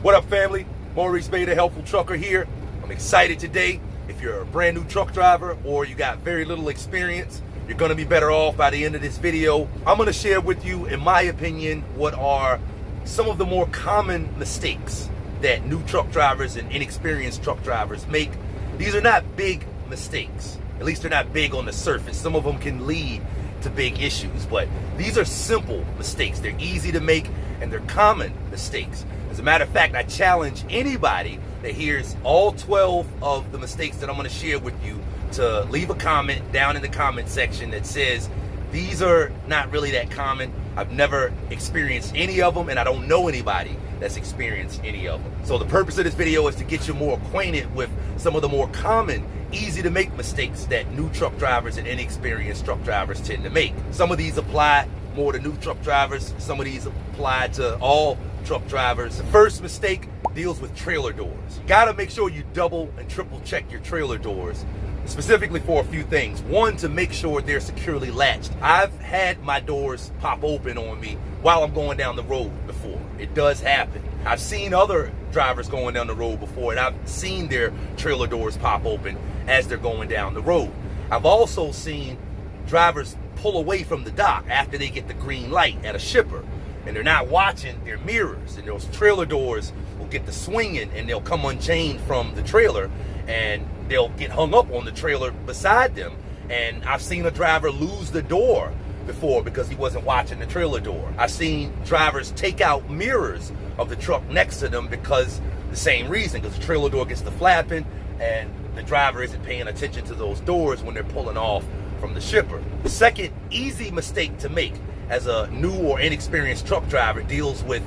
What up, family? Maurice Bay, the Helpful Trucker here. I'm excited today. If you're a brand new truck driver or you got very little experience, you're gonna be better off by the end of this video. I'm gonna share with you, in my opinion, what are some of the more common mistakes that new truck drivers and inexperienced truck drivers make. These are not big mistakes. At least they're not big on the surface. Some of them can lead to big issues, but these are simple mistakes. They're easy to make and they're common mistakes. As a matter of fact, I challenge anybody that hears all 12 of the mistakes that I'm going to share with you to leave a comment down in the comment section that says these are not really that common. I've never experienced any of them and I don't know anybody that's experienced any of them. So the purpose of this video is to get you more acquainted with some of the more common, easy to make mistakes that new truck drivers and inexperienced truck drivers tend to make. Some of these apply more to new truck drivers. Some of these apply to all truck drivers. The first mistake deals with trailer doors. You gotta make sure you double and triple check your trailer doors, specifically for a few things. One, to make sure they're securely latched. I've had my doors pop open on me while I'm going down the road before. It does happen. I've seen other drivers going down the road before and I've seen their trailer doors pop open as they're going down the road. I've also seen drivers pull away from the dock after they get the green light at a shipper and they're not watching their mirrors, and those trailer doors will get to swinging and they'll come unchained from the trailer and they'll get hung up on the trailer beside them. And I've seen a driver lose the door before because he wasn't watching the trailer door. I've seen drivers take out mirrors of the truck next to them because the same reason, because the trailer door gets to flapping and the driver isn't paying attention to those doors when they're pulling off from the shipper. The second easy mistake to make as a new or inexperienced truck driver deals with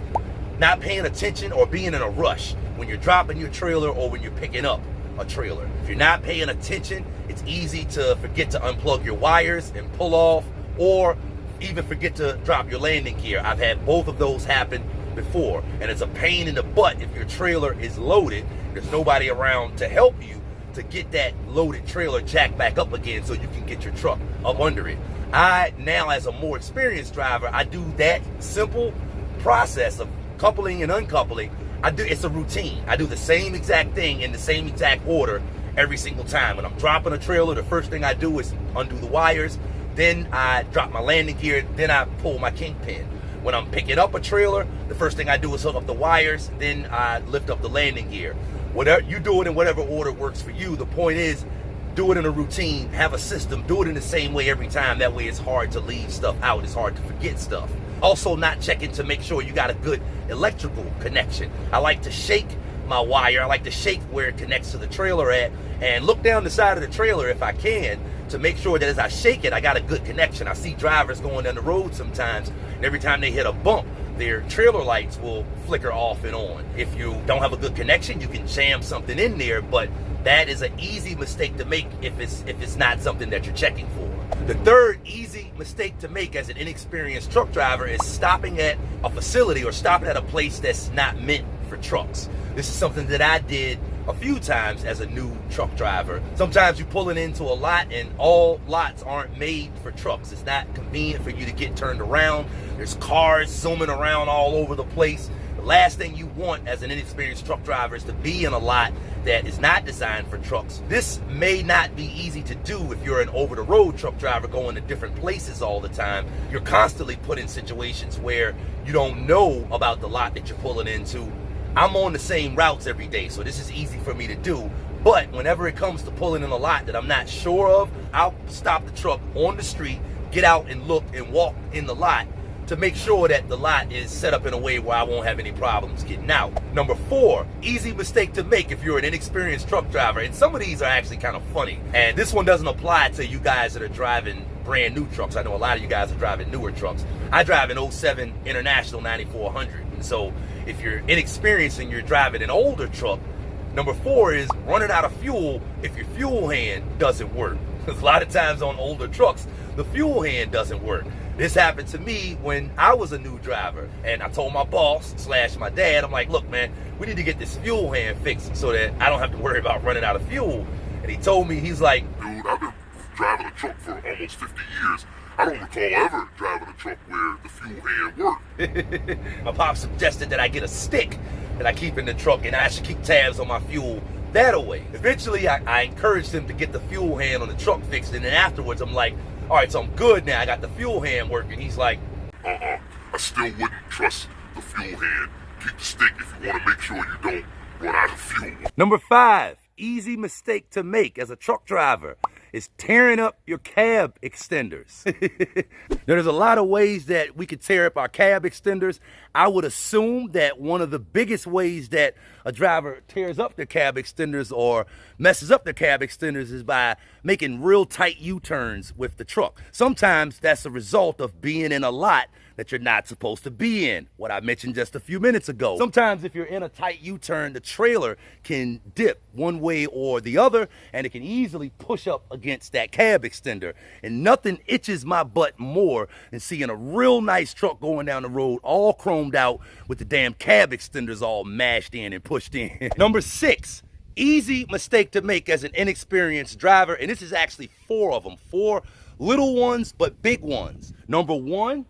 not paying attention or being in a rush when you're dropping your trailer or when you're picking up a trailer. If you're not paying attention, it's easy to forget to unplug your wires and pull off, or even forget to drop your landing gear. I've had both of those happen before, and it's a pain in the butt if your trailer is loaded. There's nobody around to help you to get that loaded trailer jacked back up again so you can get your truck up under it. I now, as a more experienced driver, I do that simple process of coupling and uncoupling. It's a routine. I do the same exact thing in the same exact order every single time. When I'm dropping a trailer, the first thing I do is undo the wires, then I drop my landing gear, then I pull my kingpin. When I'm picking up a trailer, the first thing I do is hook up the wires, then I lift up the landing gear. Whatever you do it in whatever order works for you. The point is, do it in a routine, have a system, do it in the same way every time. That way it's hard to leave stuff out, it's hard to forget stuff. Also, not checking to make sure you got a good electrical connection. I like to shake my wire, I like to shake where it connects to the trailer at, and look down the side of the trailer if I can to make sure that as I shake it, I got a good connection. I see drivers going down the road sometimes, and every time they hit a bump, their trailer lights will flicker off and on. If you don't have a good connection, you can jam something in there, but that is an easy mistake to make if it's not something that you're checking for. The third easy mistake to make as an inexperienced truck driver is stopping at a facility or stopping at a place that's not meant for trucks. This is something that I did a few times as a new truck driver. Sometimes you're pulling into a lot and all lots aren't made for trucks. It's not convenient for you to get turned around. There's cars zooming around all over the place. The last thing you want as an inexperienced truck driver is to be in a lot that is not designed for trucks. This may not be easy to do if you're an over-the-road truck driver going to different places all the time. You're constantly put in situations where you don't know about the lot that you're pulling into. I'm on the same routes every day, so this is easy for me to do. But whenever it comes to pulling in a lot that I'm not sure of, I'll stop the truck on the street, get out and look and walk in the lot to make sure that the lot is set up in a way where I won't have any problems getting out. Number 4, easy mistake to make if you're an inexperienced truck driver, and some of these are actually kind of funny, and this one doesn't apply to you guys that are driving brand new trucks. I know a lot of you guys are driving newer trucks. I drive an 07 International 9400, and so if you're inexperienced and you're driving an older truck, number 4 is running out of fuel if your fuel hand doesn't work. Because a lot of times on older trucks, the fuel hand doesn't work. This happened to me when I was a new driver, and I told my boss / my dad, I'm like, look, man, we need to get this fuel hand fixed so that I don't have to worry about running out of fuel. And he told me, he's like, dude, I've been driving a truck for almost 50 years. I don't recall ever driving a truck where the fuel hand worked. My pop suggested that I get a stick that I keep in the truck, and I should keep tabs on my fuel that way. Eventually, I encouraged him to get the fuel hand on the truck fixed, and then afterwards, I'm like, all right, so I'm good now. I got the fuel hand working. He's like, I still wouldn't trust the fuel hand. Keep the stick if you want to make sure you don't run out of fuel. Number 5, easy mistake to make as a truck driver is tearing up your cab extenders. There's a lot of ways that we could tear up our cab extenders. I would assume that one of the biggest ways that a driver tears up their cab extenders or messes up their cab extenders is by making real tight U-turns with the truck. Sometimes that's a result of being in a lot that you're not supposed to be in, what I mentioned just a few minutes ago. Sometimes if you're in a tight U-turn, the trailer can dip one way or the other, and it can easily push up against that cab extender. And nothing itches my butt more than seeing a real nice truck going down the road all chromed out with the damn cab extenders all mashed in and pushed in. Number 6, easy mistake to make as an inexperienced driver, and this is actually 4 of them, 4 little ones but big ones. Number 1,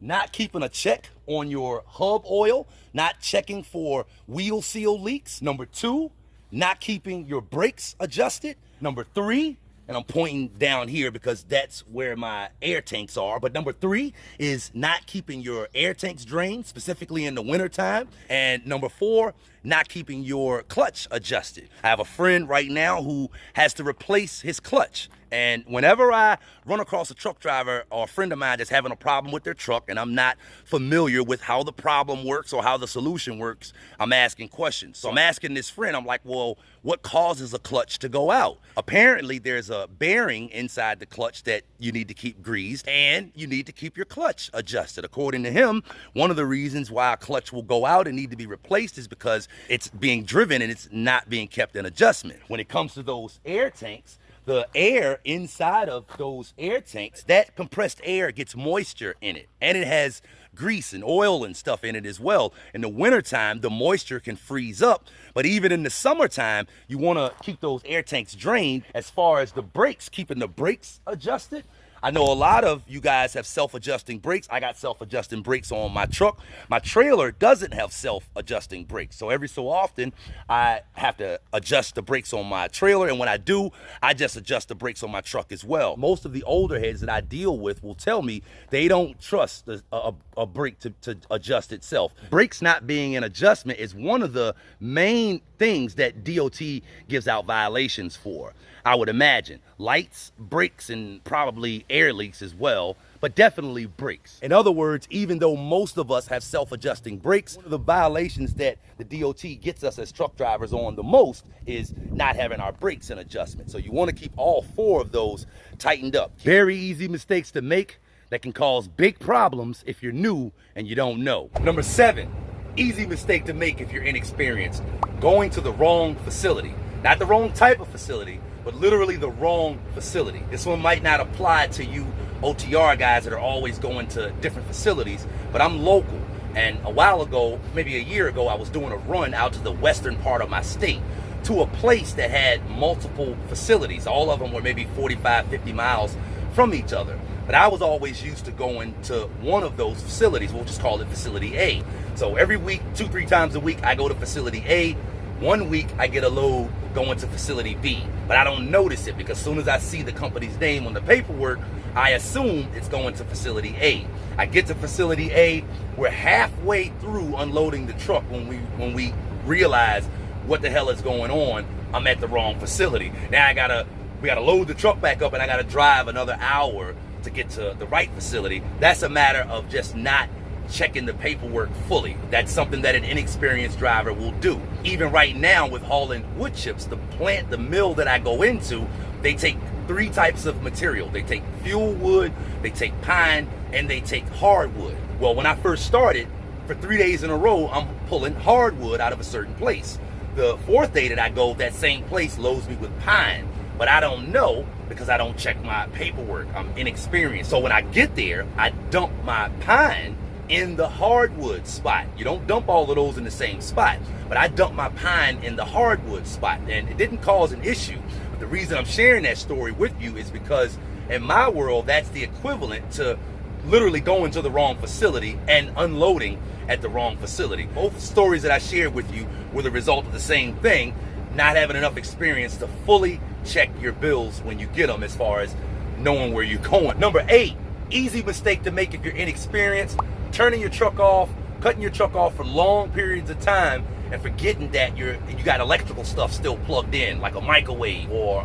not keeping a check on your hub oil, not checking for wheel seal leaks. Number 2, not keeping your brakes adjusted. Number 3, and I'm pointing down here because that's where my air tanks are, but number 3 is not keeping your air tanks drained, specifically in the wintertime. And number 4, not keeping your clutch adjusted. I have a friend right now who has to replace his clutch. And whenever I run across a truck driver or a friend of mine that's having a problem with their truck and I'm not familiar with how the problem works or how the solution works, I'm asking questions. So I'm asking this friend, I'm like, well, what causes a clutch to go out? Apparently there's a bearing inside the clutch that you need to keep greased, and you need to keep your clutch adjusted. According to him, one of the reasons why a clutch will go out and need to be replaced is because it's being driven and it's not being kept in adjustment. When it comes to those air tanks, the air inside of those air tanks, that compressed air gets moisture in it, and it has grease and oil and stuff in it as well. In the wintertime, the moisture can freeze up, but even in the summertime, you want to keep those air tanks drained. As far as the brakes, keeping the brakes adjusted, I know a lot of you guys have self-adjusting brakes. I got self-adjusting brakes on my truck. My trailer doesn't have self-adjusting brakes. So every so often, I have to adjust the brakes on my trailer. And when I do, I just adjust the brakes on my truck as well. Most of the older heads that I deal with will tell me they don't trust a brake to adjust itself. Brakes not being an adjustment is one of the main things that DOT gives out violations for. I would imagine lights, brakes, and probably air leaks as well, but definitely brakes. In other words, even though most of us have self-adjusting brakes, one of the violations that the DOT gets us as truck drivers on the most is not having our brakes in adjustment. So you want to keep all 4 of those tightened up. Very easy mistakes to make that can cause big problems if you're new and you don't know. Number 7, easy mistake to make if you're inexperienced: going to the wrong facility. Not the wrong type of facility, but literally the wrong facility. This one might not apply to you OTR guys that are always going to different facilities, but I'm local. And a while ago, maybe a year ago, I was doing a run out to the western part of my state to a place that had multiple facilities. All of them were maybe 45, 50 miles from each other. But I was always used to going to one of those facilities. We'll just call it Facility A. So every week, 2-3 times a week, I go to Facility A. One week, I get a load going to Facility B, but I don't notice it because as soon as I see the company's name on the paperwork, I assume it's going to Facility A. I get to Facility A, we're halfway through unloading the truck when we realize what the hell is going on. I'm at the wrong facility. Now we gotta load the truck back up, and I gotta drive another hour to get to the right facility. That's a matter of just not checking the paperwork fully. That's something that an inexperienced driver will do. Even right now with hauling wood chips, the mill that I go into, they take 3 types of material. They take fuel wood, they take pine, and they take hardwood. Well, when I first started, for 3 days in a row, I'm pulling hardwood out of a certain place. The 4th day that I go, that same place loads me with pine, but I don't know because I don't check my paperwork. I'm inexperienced. So when I get there, I dump my pine in the hardwood spot. You don't dump all of those in the same spot, but I dumped my pine in the hardwood spot, and it didn't cause an issue. But the reason I'm sharing that story with you is because in my world, that's the equivalent to literally going to the wrong facility and unloading at the wrong facility. Both stories that I shared with you were the result of the same thing, not having enough experience to fully check your bills when you get them as far as knowing where you're going. Number 8, easy mistake to make if you're inexperienced, turning your truck off, cutting your truck off for long periods of time and forgetting that you got electrical stuff still plugged in, like a microwave or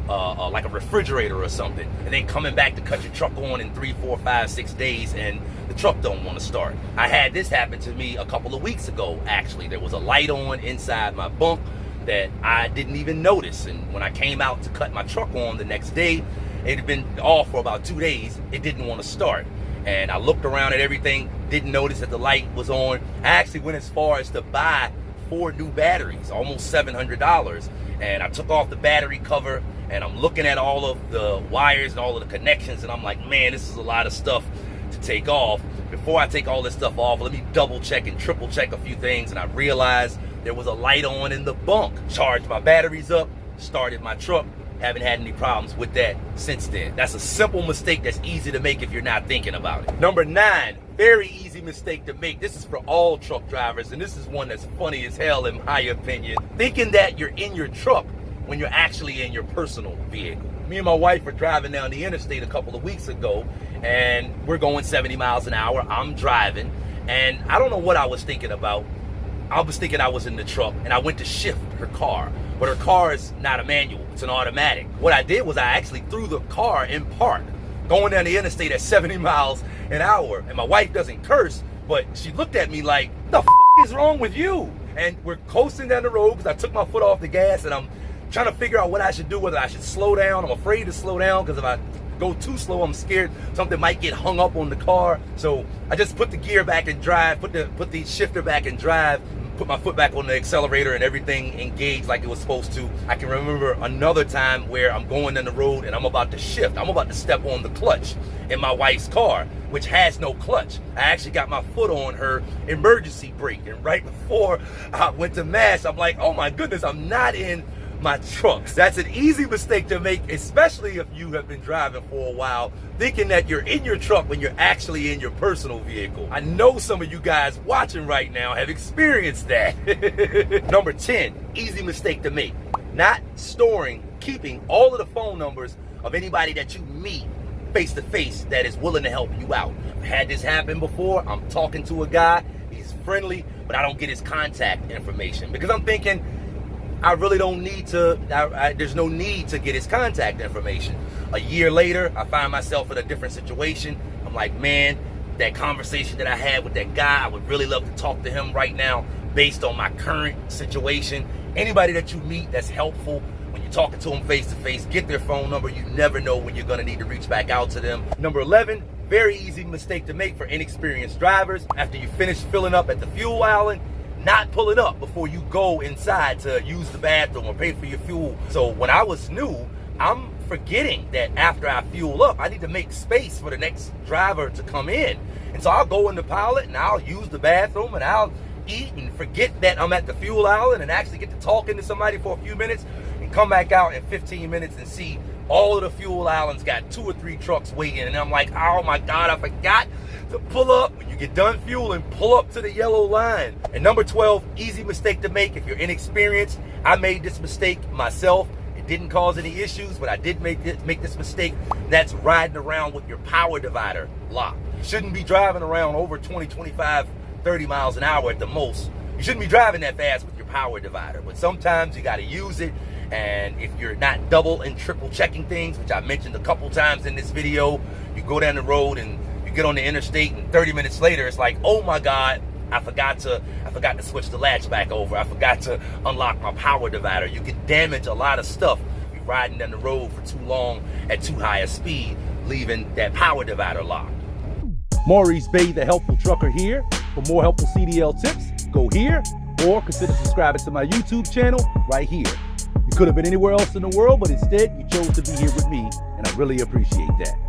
like a refrigerator or something, and then coming back to cut your truck on in 3, 4, 5, 6 days and the truck don't want to start. I had this happen to me a couple of weeks ago, actually. There was a light on inside my bunk that I didn't even notice, and when I came out to cut my truck on the next day, it had been off for about 2 days. It didn't want to start. And I looked around at everything, didn't notice that the light was on. I actually went as far as to buy 4 new batteries, almost $700. And I took off the battery cover and I'm looking at all of the wires and all of the connections, and I'm like, man, this is a lot of stuff to take off. Before I take all this stuff off, let me double check and triple check a few things. And I realized there was a light on in the bunk. Charged my batteries up, started my truck. Haven't had any problems with that since then. That's a simple mistake that's easy to make if you're not thinking about it. Number 9, very easy mistake to make. This is for all truck drivers, and this is one that's funny as hell in my opinion. Thinking that you're in your truck when you're actually in your personal vehicle. Me and my wife were driving down the interstate a couple of weeks ago, and we're going 70 miles an hour. I'm driving, and I don't know what I was thinking about. I was thinking I was in the truck, and I went to shift her car. But her car is not a manual, it's an automatic. What I did was I actually threw the car in park, going down the interstate at 70 miles an hour. And my wife doesn't curse, but she looked at me like, the f is wrong with you? And we're coasting down the road because I took my foot off the gas and I'm trying to figure out what I should do, whether I should slow down. I'm afraid to slow down because if I go too slow, I'm scared something might get hung up on the car. So I just put the gear back in drive, put the shifter back in drive, put my foot back on the accelerator, and everything engaged like it was supposed to. I can remember another time where I'm going down the road and I'm about to shift. I'm about to step on the clutch in my wife's car, which has no clutch. I actually got my foot on her emergency brake, and right before I went to mash, I'm like, oh my goodness, I'm not in my trucks. That's an easy mistake to make, especially if you have been driving for a while, thinking that you're in your truck when you're actually in your personal vehicle. I know some of you guys watching right now have experienced that. Number 10, easy mistake to make. Not keeping all of the phone numbers of anybody that you meet face to face that is willing to help you out. I've had this happen before. I'm talking to a guy, he's friendly, but I don't get his contact information because I'm thinking, I really don't need to, there's no need to get his contact information. A year later, I find myself in a different situation. I'm like, man, that conversation that I had with that guy, I would really love to talk to him right now based on my current situation. Anybody that you meet that's helpful, when you're talking to them face to face, get their phone number. You never know when you're gonna need to reach back out to them. Number 11, very easy mistake to make for inexperienced drivers. After you finish filling up at the fuel island, not pull it up before you go inside to use the bathroom or pay for your fuel. So when I was new, I'm forgetting that after I fuel up, I need to make space for the next driver to come in. And so I'll go in the pilot and I'll use the bathroom and I'll eat and forget that I'm at the fuel island and actually get to talking to somebody for a few minutes and come back out in 15 minutes and see all of the fuel islands got 2 or 3 trucks waiting. And I'm like, oh my God, I forgot to pull up. When you get done fueling, pull up to the yellow line. And number 12, easy mistake to make if you're inexperienced. I made this mistake myself. It didn't cause any issues, but I did make this mistake. That's riding around with your power divider locked. You shouldn't be driving around over 20, 25, 30 miles an hour at the most. You shouldn't be driving that fast with your power divider, but sometimes you gotta use it. And if you're not double and triple checking things, which I mentioned a couple times in this video, you go down the road and you get on the interstate and 30 minutes later, it's like, oh my God, I forgot to switch the latch back over. I forgot to unlock my power divider. You can damage a lot of stuff if you're riding down the road for too long at too high a speed, leaving that power divider locked. Maurice Bay, the Helpful Trucker here. For more helpful CDL tips, go here or consider subscribing to my YouTube channel right here. You could have been anywhere else in the world, but instead you chose to be here with me, and I really appreciate that.